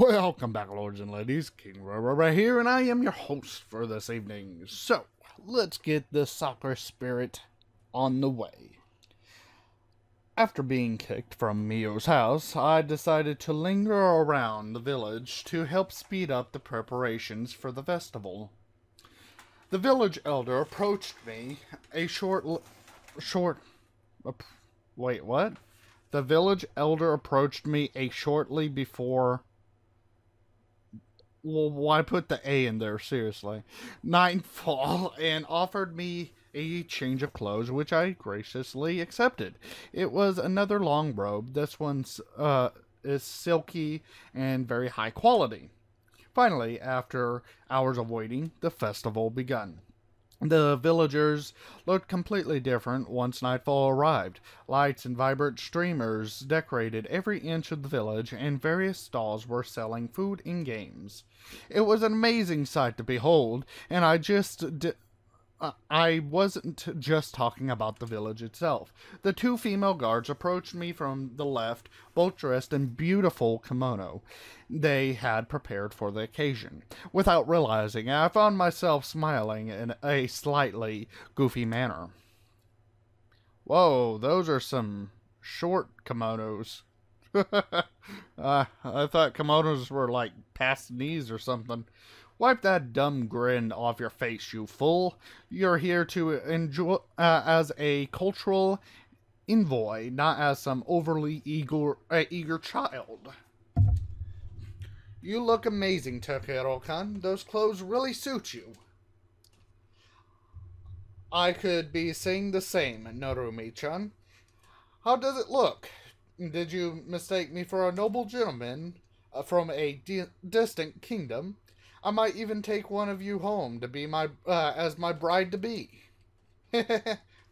Welcome back, lords and ladies. KingRayRay here, and I am your host for this evening. So, let's get the Sakura Spirit on the way. After being kicked from Mio's house, I decided to linger around the village to help speed up the preparations for the festival. The village elder approached me wait, what? The village elder approached me shortly before... Well, why put the A in there, seriously? Nightfall, and offered me a change of clothes, which I graciously accepted. It was another long robe. This one's is silky and very high quality. Finally, after hours of waiting, the festival begun. The villagers looked completely different once nightfall arrived. Lights and vibrant streamers decorated every inch of the village, and various stalls were selling food and games. It was an amazing sight to behold, and I wasn't just talking about the village itself. The two female guards approached me from the left, both dressed in beautiful kimono they had prepared for the occasion. Without realizing it, I found myself smiling in a slightly goofy manner. Whoa, those are some short kimonos. I thought kimonos were like past knees or something. Wipe that dumb grin off your face, you fool. You're here to enjoy as a cultural envoy, not as some overly eager child. You look amazing, Takeru-kan. Those clothes really suit you. I could be saying the same, Narumi-chan. How does it look? Did you mistake me for a noble gentleman from a distant kingdom? I might even take one of you home to be as my bride-to-be.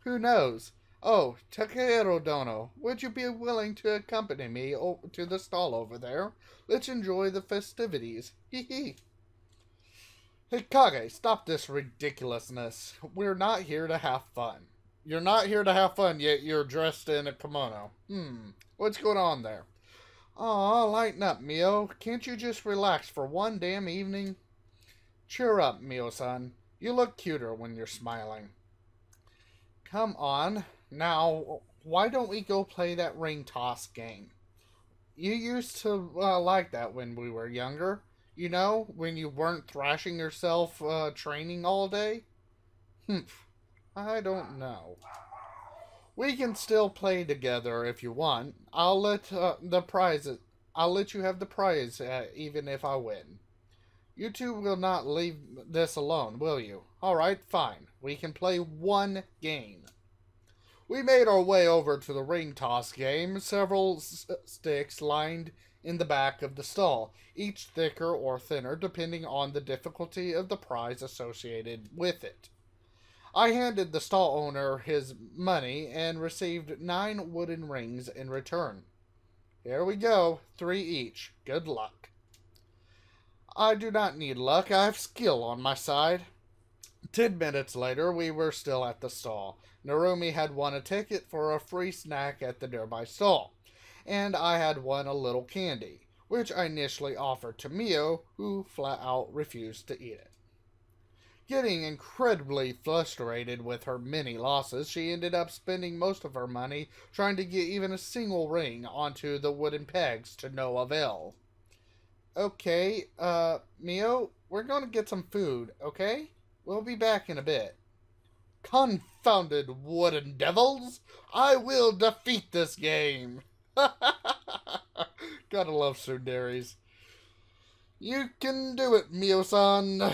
Who knows? Oh, Takeru-dono, would you be willing to accompany me to the stall over there? Let's enjoy the festivities. Hee hee. Hey, Kage, stop this ridiculousness. We're not here to have fun. You're not here to have fun, yet you're dressed in a kimono. What's going on there? Aw, lighten up, Mio. Can't you just relax for one damn evening? Cheer up, Mio-san. You look cuter when you're smiling. Come on. Now, why don't we go play that ring toss game? You used to like that when we were younger. You know, when you weren't thrashing yourself training all day? I don't know. We can still play together if you want. I'll let you have the prize even if I win. You two will not leave this alone, will you? Alright, fine. We can play one game. We made our way over to the ring toss game, several sticks lined in the back of the stall, each thicker or thinner depending on the difficulty of the prize associated with it. I handed the stall owner his money and received 9 wooden rings in return. Here we go, 3 each. Good luck. I do not need luck, I have skill on my side. 10 minutes later, we were still at the stall. Narumi had won a ticket for a free snack at the nearby stall, and I had won a little candy, which I initially offered to Mio, who flat out refused to eat it. Getting incredibly frustrated with her many losses, she ended up spending most of her money trying to get even a single ring onto the wooden pegs to no avail. Okay, Mio, we're going to get some food, okay? We'll be back in a bit. Confounded wooden devils! I will defeat this game! Gotta love tsunderes. You can do it, Mio-san.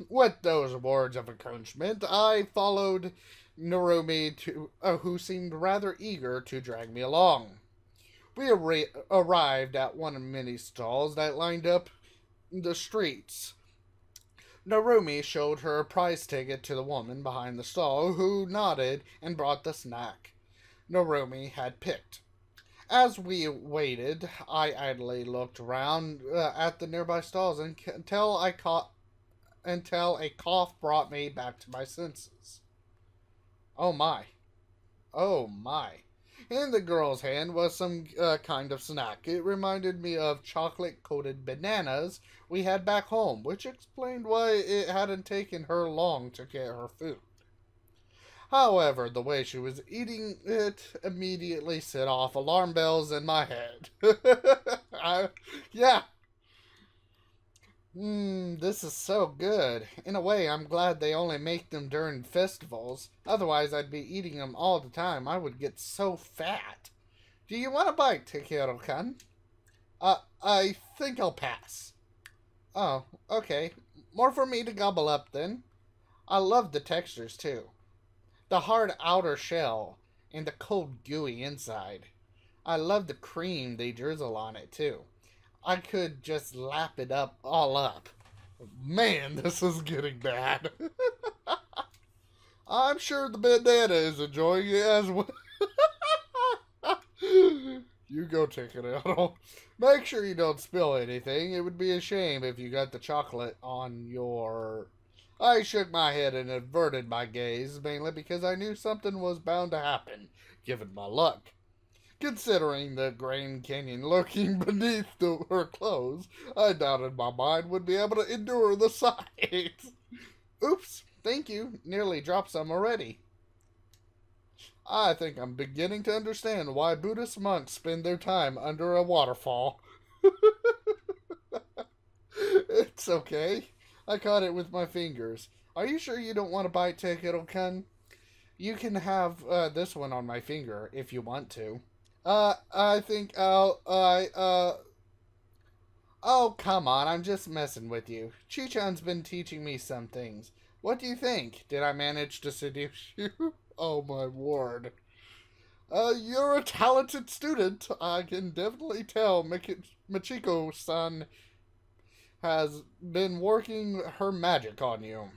With those words of encouragement, I followed Narumi, who seemed rather eager to drag me along. We arrived at one of many stalls that lined up the streets. Narumi showed her prize ticket to the woman behind the stall, who nodded and brought the snack Narumi had picked. As we waited, I idly looked around at the nearby stalls until a cough brought me back to my senses. Oh my. In the girl's hand was some kind of snack. It reminded me of chocolate-coated bananas we had back home, which explained why it hadn't taken her long to get her food. However, the way she was eating it immediately set off alarm bells in my head. Yeah. This is so good. In a way, I'm glad they only make them during festivals. Otherwise, I'd be eating them all the time. I would get so fat. Do you want a bite, Takeru-kun? I think I'll pass. Oh, okay. More for me to gobble up, then. I love the textures, too. The hard outer shell and the cold, gooey inside. I love the cream they drizzle on it, too. I could just lap it up all up. Man, this is getting bad. I'm sure the banana is enjoying it as well. You go check it out. Make sure you don't spill anything. It would be a shame if you got the chocolate on your... I shook my head and averted my gaze, mainly because I knew something was bound to happen, given my luck. Considering the Grand Canyon lurking beneath her clothes, I doubted my mind would be able to endure the sight. Oops, thank you. Nearly dropped some already. I think I'm beginning to understand why Buddhist monks spend their time under a waterfall. It's okay. I caught it with my fingers. Are you sure you don't want to bite, Takeru-kun? You can have this one on my finger if you want to. I think oh, come on, I'm just messing with you. Chi-chan's been teaching me some things. What do you think? Did I manage to seduce you? Oh, my word. You're a talented student. I can definitely tell Machiko-san has been working her magic on you.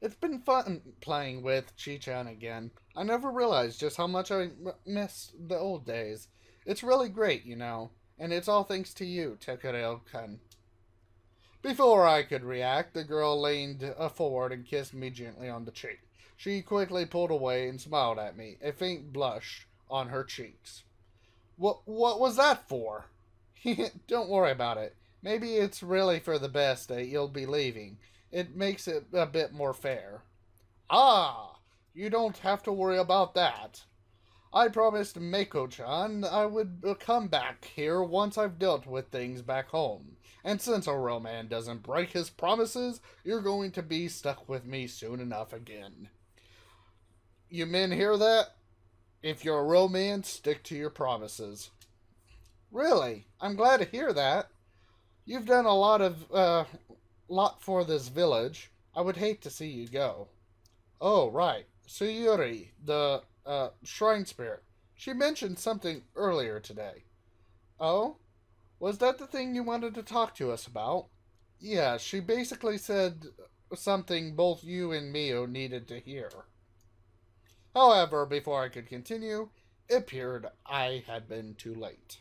It's been fun playing with Chi-chan again. I never realized just how much I miss the old days. It's really great, you know. And it's all thanks to you, Takeru-kun. Before I could react, the girl leaned forward and kissed me gently on the cheek. She quickly pulled away and smiled at me, a faint blush on her cheeks. What was that for? Don't worry about it. Maybe it's really for the best that you'll be leaving. It makes it a bit more fair. Ah, you don't have to worry about that. I promised Mako-chan I would come back here once I've dealt with things back home. And since a real man doesn't break his promises, you're going to be stuck with me soon enough again. You men hear that? If you're a real man, stick to your promises. Really? I'm glad to hear that. You've done a lot for this village. I would hate to see you go. Oh, right. Suyuri, the shrine spirit. She mentioned something earlier today. Oh? Was that the thing you wanted to talk to us about? Yeah, she basically said something both you and Mio needed to hear. However, before I could continue, it appeared I had been too late.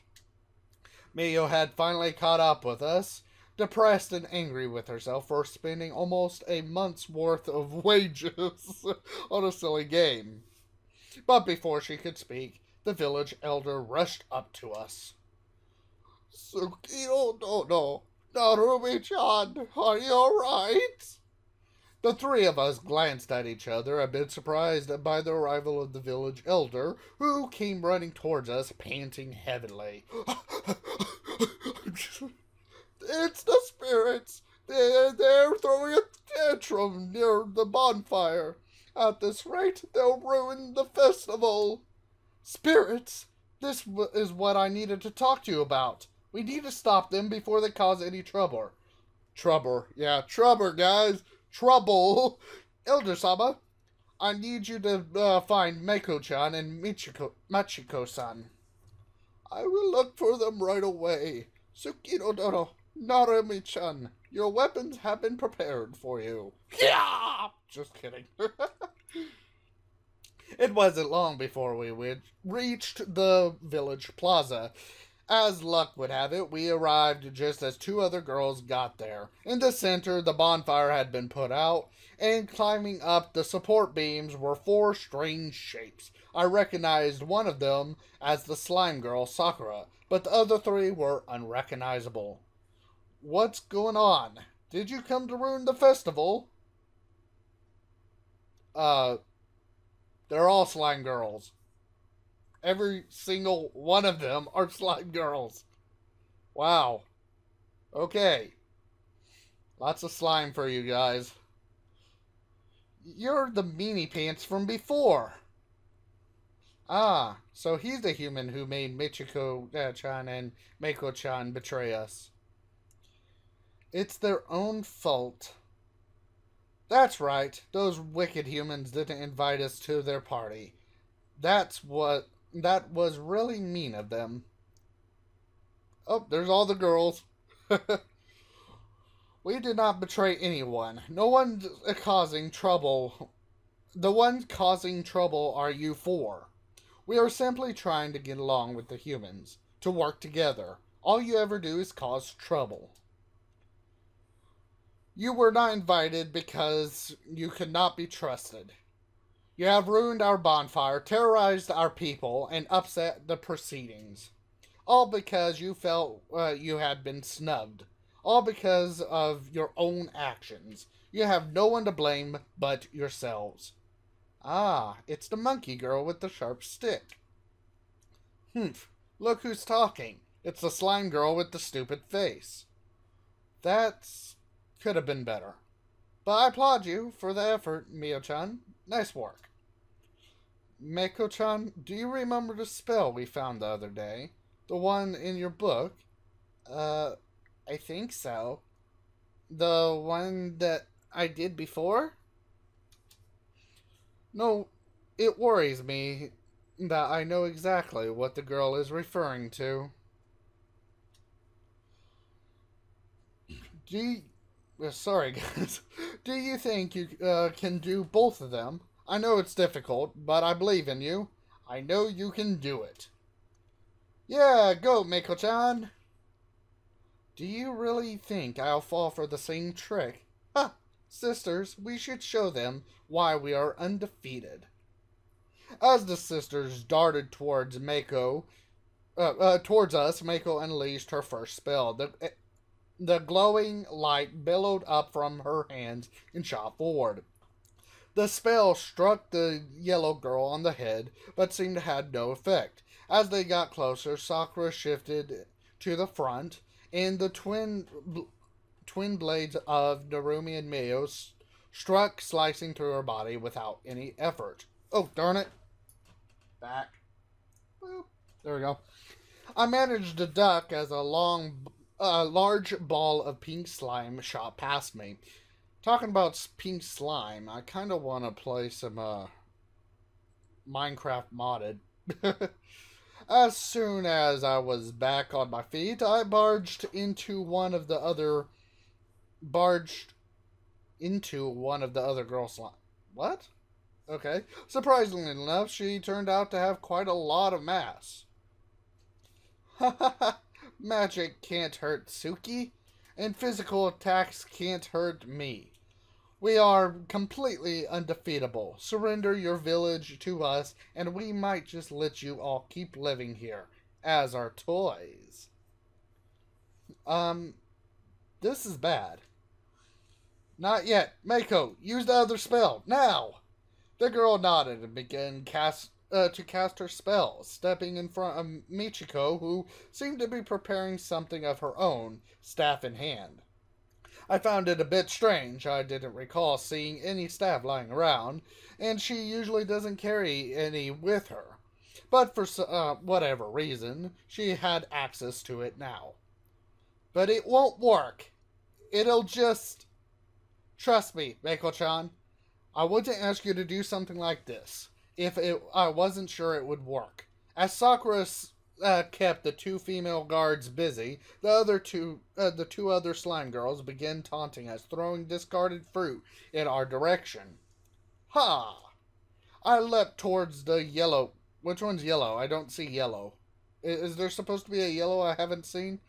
Mio had finally caught up with us, depressed and angry with herself for spending almost a month's worth of wages on a silly game. But before she could speak, the village elder rushed up to us. Tsukino no, Narumi-chan, are you alright? The three of us glanced at each other, a bit surprised by the arrival of the village elder, who came running towards us, panting heavily. It's the spirits. They're throwing a tantrum near the bonfire. At this rate, they'll ruin the festival. Spirits? This is what I needed to talk to you about. We need to stop them before they cause any trouble. Trouble. Yeah, trouble, guys. Trouble. Elder-sama, I need you to find Mako-chan and Machiko-san. I will look for them right away. Tsukino no, Narumi-chan, your weapons have been prepared for you. Yeah! Just kidding. It wasn't long before we reached the village plaza. As luck would have it, we arrived just as two other girls got there. In the center, the bonfire had been put out, and climbing up the support beams were four strange shapes. I recognized one of them as the slime girl, Sakura, but the other three were unrecognizable. What's going on? Did you come to ruin the festival? Uh, they're all slime girls. Every single one of them are slime girls. Wow. Okay. Lots of slime for you guys. You're the meanie pants from before. Ah, so he's the human who made Michiko-chan and Mako-chan betray us. It's their own fault. That's right. Those wicked humans didn't invite us to their party. That was really mean of them. Oh, there's all the girls. We did not betray anyone. No one's causing trouble. The ones causing trouble are you four. We are simply trying to get along with the humans, to work together. All you ever do is cause trouble. You were not invited because you could not be trusted. You have ruined our bonfire, terrorized our people, and upset the proceedings. All because you felt you had been snubbed. All because of your own actions. You have no one to blame but yourselves. Ah, it's the monkey girl with the sharp stick. Humph, look who's talking. It's the slime girl with the stupid face. That's could have been better. But I applaud you for the effort, Mio-chan. Nice work. Mako-chan, do you remember the spell we found the other day? The one in your book? I think so. The one that I did before? No, it worries me that I know exactly what the girl is referring to. Sorry, guys. Do you think you can do both of them? I know it's difficult, but I believe in you. I know you can do it. Yeah, go, Mako-chan. Do you really think I'll fall for the same trick? Ha! Sisters, we should show them why we are undefeated. As the sisters darted towards towards us, Mako unleashed her first spell. The glowing light billowed up from her hands and shot forward. The spell struck the yellow girl on the head, but seemed to have no effect. As they got closer, Sakura shifted to the front, and the twin blades of Narumi and Mio struck, slicing through her body without any effort. Oh, darn it. Back. Boop. There we go. I managed to duck as a large ball of pink slime shot past me. Talking about pink slime, I kind of want to play some Minecraft modded. As soon as I was back on my feet, I barged into one of the other girl slime. What? Okay. Surprisingly enough, she turned out to have quite a lot of mass. Ha ha ha! Magic can't hurt Suki, and physical attacks can't hurt me. We are completely undefeatable. Surrender your village to us, and we might just let you all keep living here as our toys. This is bad. Not yet. Mako, use the other spell, now! The girl nodded and began to cast her spell, stepping in front of Michiko, who seemed to be preparing something of her own, staff in hand. I found it a bit strange. I didn't recall seeing any staff lying around, and she usually doesn't carry any with her. But for whatever reason, she had access to it now. But it won't work. It'll just... Trust me, Mako-chan. I wouldn't ask you to do something like this if I wasn't sure it would work. As Sakura kept the two female guards busy, the two other slime girls began taunting us, throwing discarded fruit in our direction. Ha! I leapt towards the yellow. Which one's yellow? I don't see yellow. Is there supposed to be a yellow I haven't seen?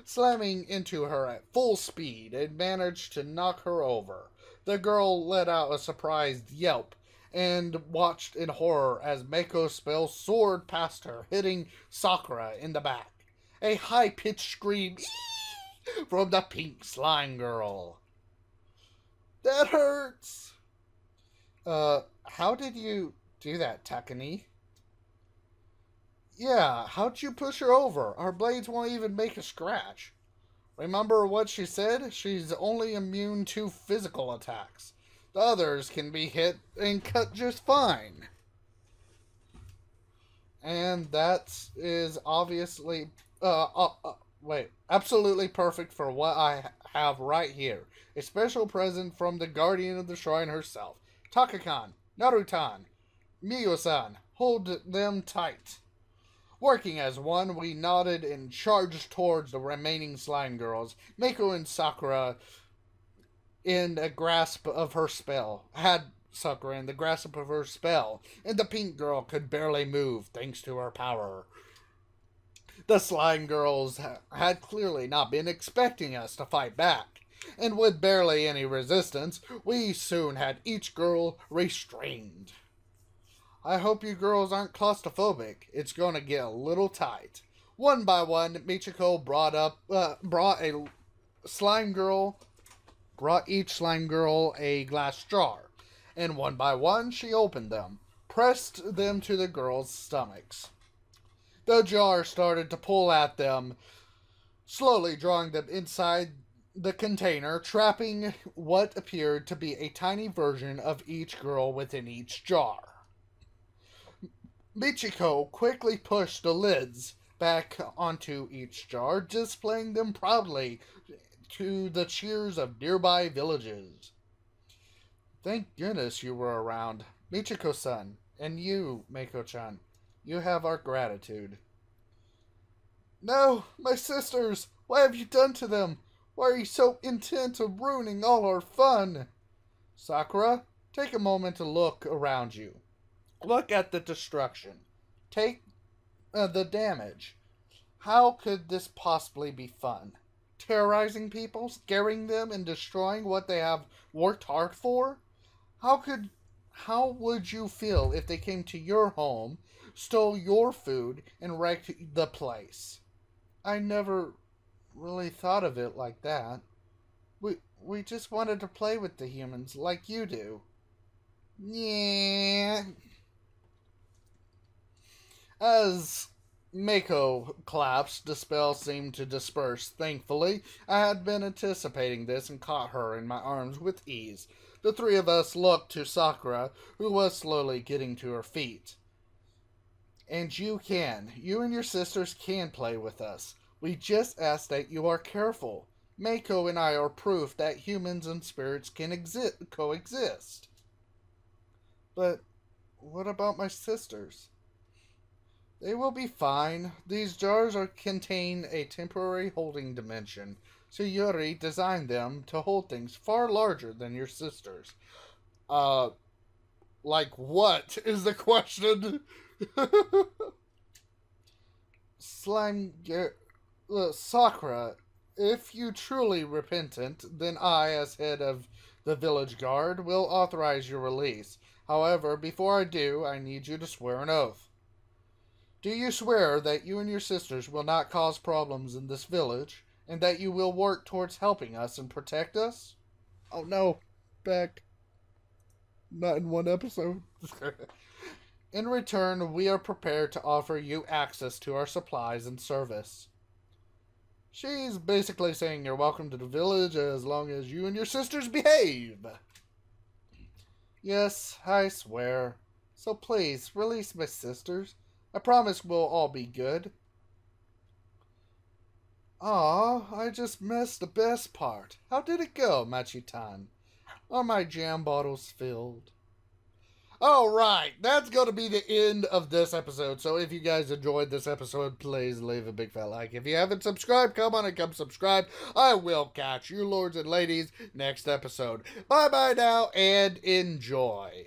Slamming into her at full speed and managed to knock her over. The girl let out a surprised yelp and watched in horror as Mako's spell soared past her, hitting Sakura in the back. A high-pitched scream from the pink slime girl. That hurts! How did you do that, Takani? Yeah, how'd you push her over? Our blades won't even make a scratch. Remember what she said? She's only immune to physical attacks. The others can be hit and cut just fine. And that is obviously, absolutely perfect for what I have right here. A special present from the guardian of the shrine herself. Takakan, Narutan, Miyo-san, hold them tight. Working as one, we nodded and charged towards the remaining slime girls. Mako and Sakura in the grasp of her spell. And the pink girl could barely move thanks to her power. The slime girls had clearly not been expecting us to fight back, and with barely any resistance, we soon had each girl restrained. I hope you girls aren't claustrophobic. It's going to get a little tight. One by one, Michiko brought each slime girl a glass jar, and one by one she opened them, pressed them to the girls' stomachs. The jar started to pull at them, slowly drawing them inside the container, trapping what appeared to be a tiny version of each girl within each jar. Michiko quickly pushed the lids back onto each jar, displaying them proudly to the cheers of nearby villages. Thank goodness you were around, Michiko-san, and you, Mako-chan. You have our gratitude. No, my sisters! What have you done to them? Why are you so intent on ruining all our fun? Sakura, take a moment to look around you. Look at the destruction. Take the damage. How could this possibly be fun? Terrorizing people, scaring them, and destroying what they have worked hard for? How would you feel if they came to your home, stole your food, and wrecked the place? I never really thought of it like that. We just wanted to play with the humans like you do. Yeah. As Mako collapsed, the spell seemed to disperse. Thankfully, I had been anticipating this and caught her in my arms with ease. The three of us looked to Sakura, who was slowly getting to her feet. And you and your sisters can play with us. We just ask that you are careful. Mako and I are proof that humans and spirits can coexist. But what about my sisters? They will be fine. These jars contain a temporary holding dimension, so Yuri designed them to hold things far larger than your sisters. Like what is the question? Sakura, if you truly repentant, then I, as head of the village guard, will authorize your release. However, before I do, I need you to swear an oath. Do you swear that you and your sisters will not cause problems in this village, and that you will work towards helping us and protect us? Oh no, back. Not in one episode. In return, we are prepared to offer you access to our supplies and service. She's basically saying you're welcome to the village as long as you and your sisters behave. Yes, I swear. So please, release my sisters. I promise we'll all be good. Aw, I just missed the best part. How did it go, Machi-tan? Are my jam bottles filled? Alright, that's going to be the end of this episode. So if you guys enjoyed this episode, please leave a big fat like. If you haven't subscribed, come on and come subscribe. I will catch you, lords and ladies, next episode. Bye-bye now, and enjoy.